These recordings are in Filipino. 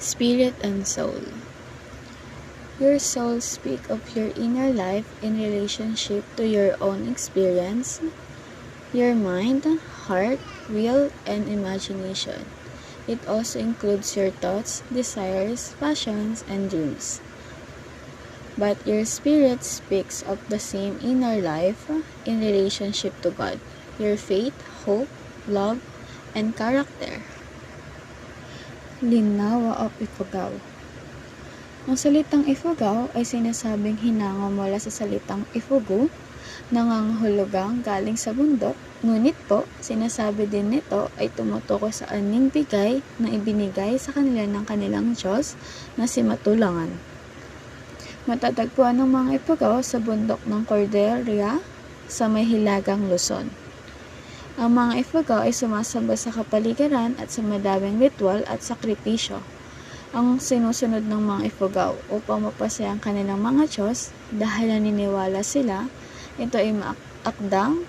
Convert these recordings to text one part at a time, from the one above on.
Spirit and soul. Your soul speaks of your inner life in relationship to your own experience, your mind, heart, will, and imagination. It also includes your thoughts, desires, passions, and dreams. But your spirit speaks of the same inner life in relationship to God, your faith, hope, love, and character. Linawa of Ifugao. Ang salitang Ifugao ay sinasabing hinango mula sa salitang Ifugu, nangangahulugang galing sa bundok, ngunit po, sinasabi din nito ay tumutukoy sa aning bigay na ibinigay sa kanila ng kanilang Diyos na si Matulangan. Matatagpuan ng mga Ifugao sa bundok ng Cordillera sa may hilagang Luzon. Ang mga Ifugao ay sumasamba sa kapaligiran at sa madaming ritual at sakripisyo. Ang sinusunod ng mga Ifugao upang mapasaya ang kanilang mga Diyos dahil naniniwala sila, ito ay maakdang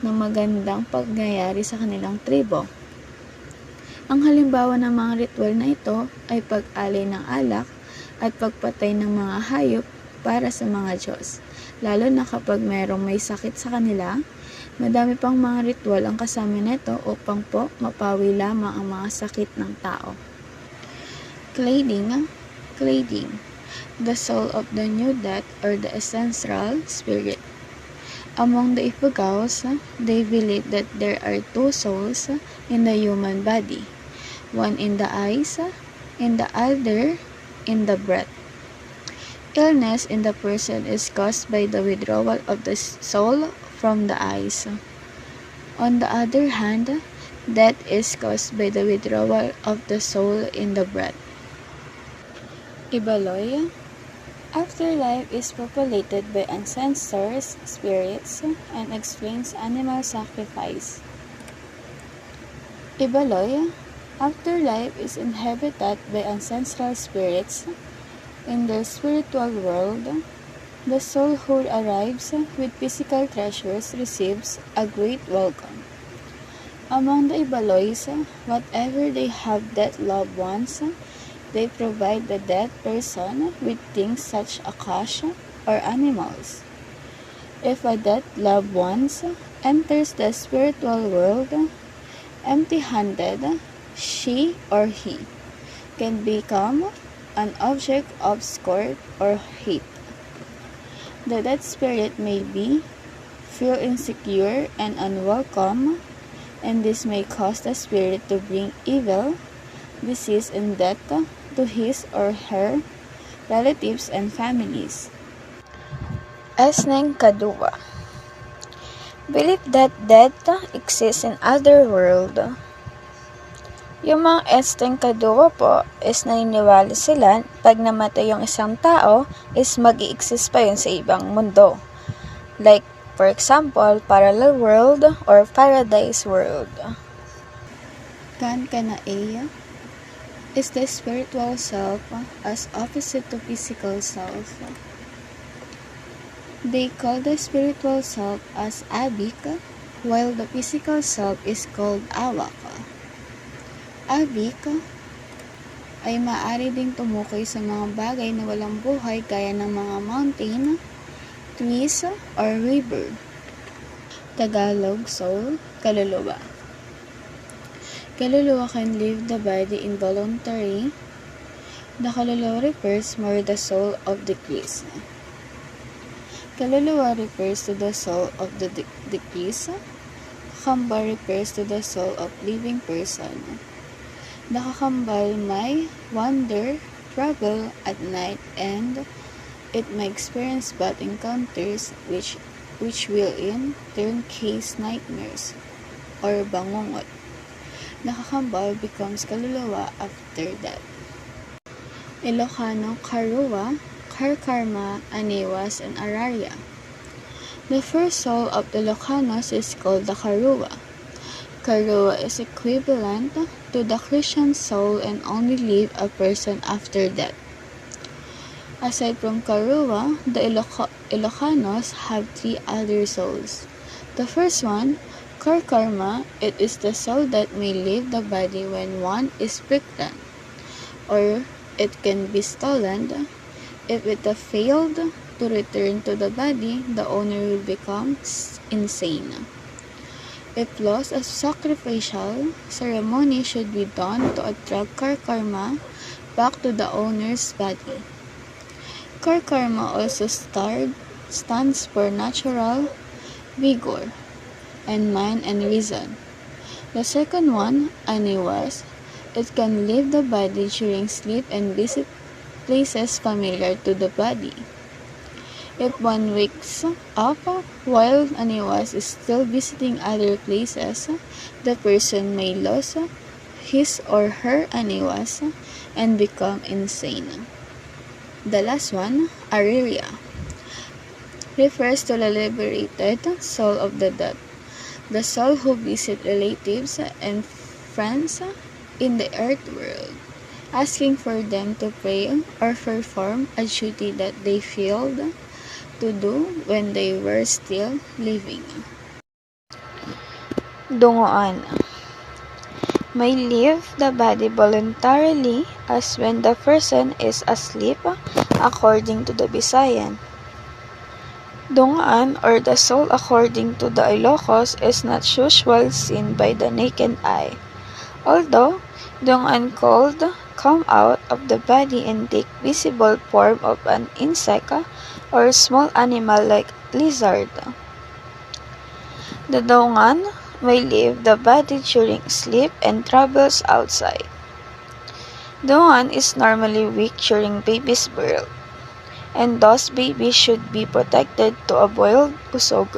na magandang pagyayari sa kanilang tribo. Ang halimbawa ng mga ritual na ito ay pag-alay ng alak at pagpatay ng mga hayop para sa mga Diyos, lalo na kapag mayroong may sakit sa kanila. Madami pang mga ritual ang kasama nito upang po mapawi lamang ang mga sakit ng tao. Cladding, the soul of the new death or the ancestral spirit. Among the Ifugaos, they believe that there are two souls in the human body, one in the eyes, and the other in the breath. Illness in the person is caused by the withdrawal of the soul from the eyes. On the other hand, death is caused by the withdrawal of the soul in the breath. Ibaloy. Afterlife is populated by ancestors, spirits, and explains animal sacrifice. Ibaloy. Afterlife is inhabited by ancestral spirits. In the spiritual world, the soul who arrives with physical treasures receives a great welcome. Among the Ibaloys, whatever they have dead loved ones, they provide the dead person with things such as cash or animals. If a dead loved one enters the spiritual world empty-handed, she or he can become an object of scorn or hate. The dead spirit may feel insecure and unwelcome, and this may cause the spirit to bring evil, disease, and death to his or her relatives and families. Esneng Kadua. Believe that death exists in other world. Yung mga Esneng Kadua po is naniniwala sila pag namatay yung isang tao is mag-i-exist pa yun sa ibang mundo. Like, for example, parallel world or paradise world. Kan Kanaeya is the spiritual self as opposite to physical self. They call the spiritual self as Abik, while the physical self is called Awak. Abik ay maaari ding tumukoy sa mga bagay na walang buhay gaya ng mga mountain, trees, or river. Tagalog soul, kaluluwa. Kaluluwa can leave the body involuntarily. The kaluluwa refers more the soul of deceased. Kaluluwa refers to the soul of the deceased. Kakambal refers to the soul of living person. The kakambal may wander, travel at night, and it may experience bad encounters which will in turn cause nightmares or bangungot. Nakakambal becomes kaluluwa after that. Ilocano, Karuwa, Karkarma, Aniwas, and Araria. The first soul of the Ilocanos is called the Karuwa. Karuwa is equivalent to the Christian soul and only leave a person after death. Aside from Karuwa, the Ilocanos have three other souls. The first one, Karkarma, it is the soul that may leave the body when one is pregnant. or it can be stolen. If it failed to return to the body, the owner will become insane. If lost, a sacrificial ceremony should be done to attract karma back to the owner's body. Karma also stands for natural vigor and mind and reason. The second one, aniwas, it can leave the body during sleep and visit places familiar to the body. If one wakes up while aniwas is still visiting other places, the person may lose his or her aniwas and become insane. The last one, ariria, refers to the liberated soul of the dead, the soul who visit relatives and friends in the earth world, asking for them to pray or perform a duty that they failed to do when they were still living. Dunguan may leave the body voluntarily as when the person is asleep, according to the Visayan. Dunguan, or the soul according to the Ilocos, is not usually seen by the naked eye, although dunguan could come out of the body and take visible form of an insect or small animal like lizard. The dunguan may leave the body during sleep and travels outside. Dunguan is normally weak during baby's birth, and thus babies should be protected to avoid usog.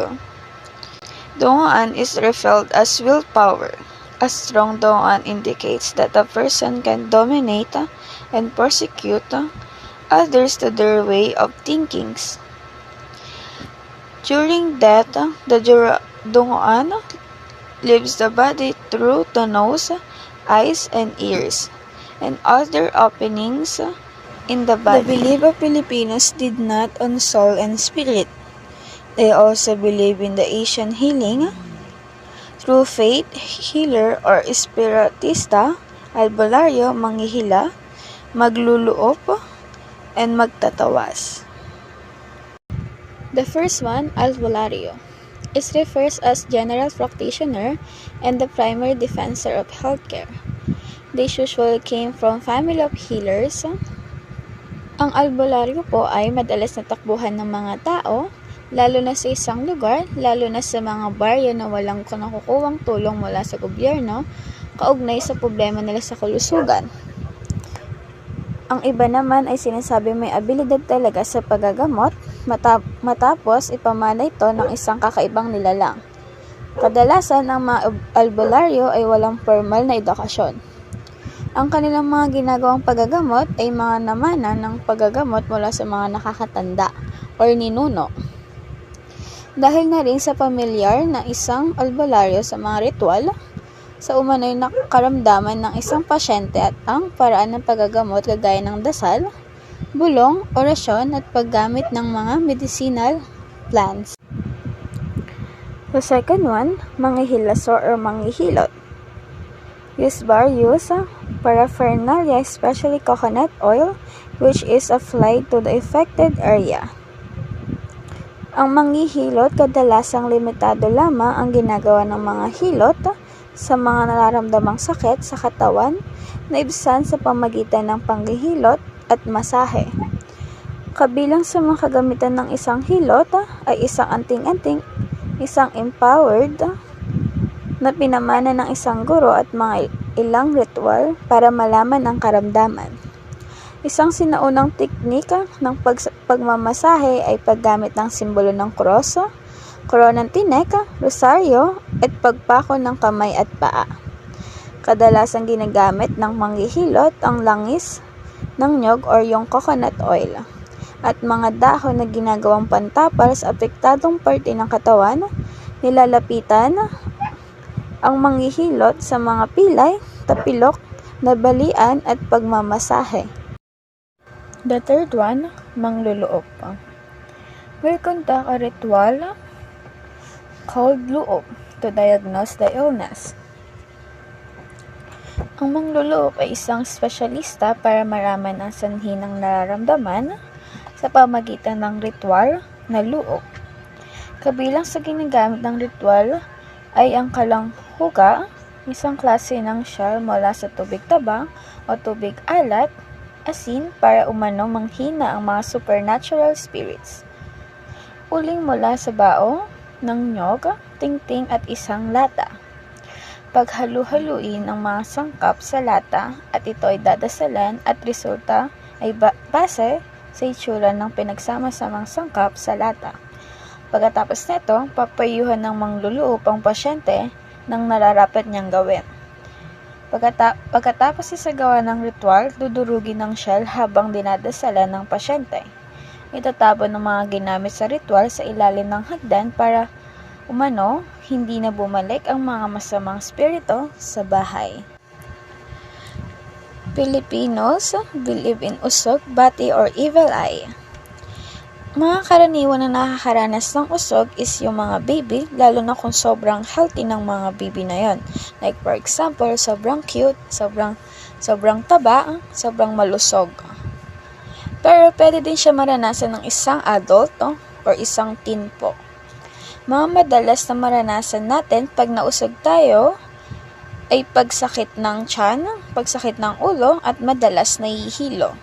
Dunguan is revealed as willpower. A strong dunguan indicates that a person can dominate and persecute others to their way of thinking. During death, the dunguan leaves the body through the nose, eyes, and ears, and other openings in the body. The belief of Filipinos did not on soul and spirit. They also believe in the Asian healing. Through faith, healer or espiritista, albularyo, manghihila, magluluop, and magtatawas. The first one, albularyo. It refers as general practitioner and the primary defensor of healthcare. They usually came from family of healers. Ang albularyo po ay madalas natakbuhan ng mga tao, lalo na sa isang lugar, lalo na sa mga baryo na walang nakukuhang tulong mula sa gobyerno, kaugnay sa problema nila sa kalusugan. Ang iba naman ay sinasabi may abilidad talaga sa paggagamot, matapos ipamana ito ng isang kakaibang nilalang. Kadalasan ang mga albularyo ay walang formal na edukasyon. Ang kanilang mga ginagawang paggagamot ay mga namana ng paggagamot mula sa mga nakakatanda or ninuno. Dahil na rin sa pamilyar na isang albularyo sa mga ritual, sa umano'y nakaramdaman ng isang pasyente at ang paraan ng paggagamot kagaya ng dasal, bulong, orasyon at paggamit ng mga medicinal plants. The second one, manghihilasor or manghihilot. Use various paraphernalia, especially coconut oil, which is applied to the affected area. Ang manghihilot kadalasang limitado lamang ang ginagawa ng mga hilot sa mga nararamdamang sakit sa katawan na ibsan sa pamagitan ng panghihilot at masahe. Kabilang sa mga kagamitan ng isang hilot ay isang anting-anting, isang empowered na pinamana ng isang guro at mga ilang ritual para malaman ang karamdaman. Isang sinaunang teknika ng pagmamasahe ay paggamit ng simbolo ng cross, koronang tinek, rosaryo, at pagpako ng kamay at paa. Kadalasang ginagamit ng manghihilot ang langis ng nyog or yung coconut oil at mga dahon na ginagawang pantapal sa apektadong parte ng katawan. Nilalapitan ang manghihilot sa mga pilay, tapilok, nabalian at pagmamasahe. The third one, mangluluop. Will conduct a ritual called luop to diagnose the illness. Ang mangluloob ay isang espesyalista para maraman ang sanhi ng nararamdaman sa pamagitan ng ritual na luog. Kabilang sa ginagamit ng ritual ay ang kalanghuga, isang klase ng shell mula sa tubig tabang o tubig alat, asin para umano manghina ang mga supernatural spirits. Uling mula sa bao ng nyog, tingting at isang lata. Paghalu-haluin ang mga sangkap sa lata at ito ay dadasalan at resulta ay base sa itsura ng pinagsama-samang sangkap sa lata. Pagkatapos nito, papayuhan ng mangluloob ang pasyente ng nararapat niyang gawin. Pagkatapos isagawa ng ritual, dudurugin ng shell habang dinadasalan ng pasyente. Itatabon ng mga ginamit sa ritual sa ilalim ng hagdan para umano, hindi na bumalik ang mga masamang spirito sa bahay. Filipinos believe in usog, bati, or evil eye. Mga karaniwan na nakakaranas ng usog is yung mga baby, lalo na kung sobrang healthy ng mga baby na yon. Like for example, sobrang cute, sobrang taba, sobrang malusog. Pero pwede din siya maranasan ng isang adult or isang teen po. Mga madalas na maranasan natin pag nausog tayo ay pagsakit ng tiyan, pagsakit ng ulo at madalas nahihilo.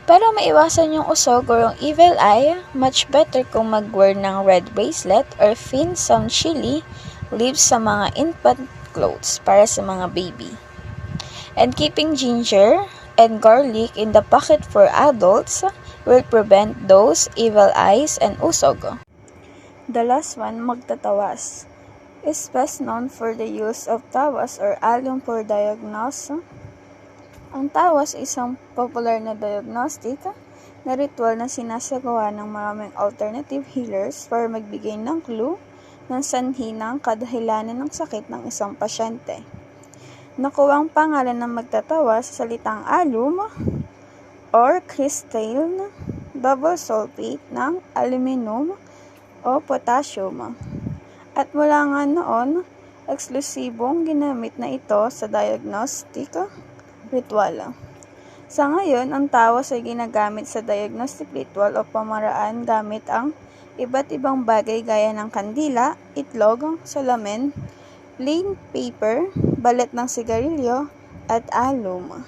Para maiwasan yung usog o yung evil eye, much better kung mag-wear ng red bracelet or thin some chili leaves sa mga infant clothes para sa mga baby. And keeping ginger and garlic in the pocket for adults will prevent those evil eyes and usog. The last one, magtatawas, is best known for the use of tawas or alum for diagnosis. Ang tawas ay isang popular na diagnostic na ritual na sinasagawa ng maraming alternative healers para magbigay ng clue ng sanhi ng kadahilanan ng sakit ng isang pasyente. Nakuha ang pangalan ng magtatawas sa salitang alum or crystalline double sulfate ng aluminum o potassium. At mula nga noon, eksklusibong ginamit na ito sa diagnostic ritual. Sa ngayon, ang tawas ay ginagamit sa diagnostic ritual o pamaraan gamit ang iba't ibang bagay gaya ng kandila, itlog, salamin, plain paper, balat ng sigarilyo, at alum.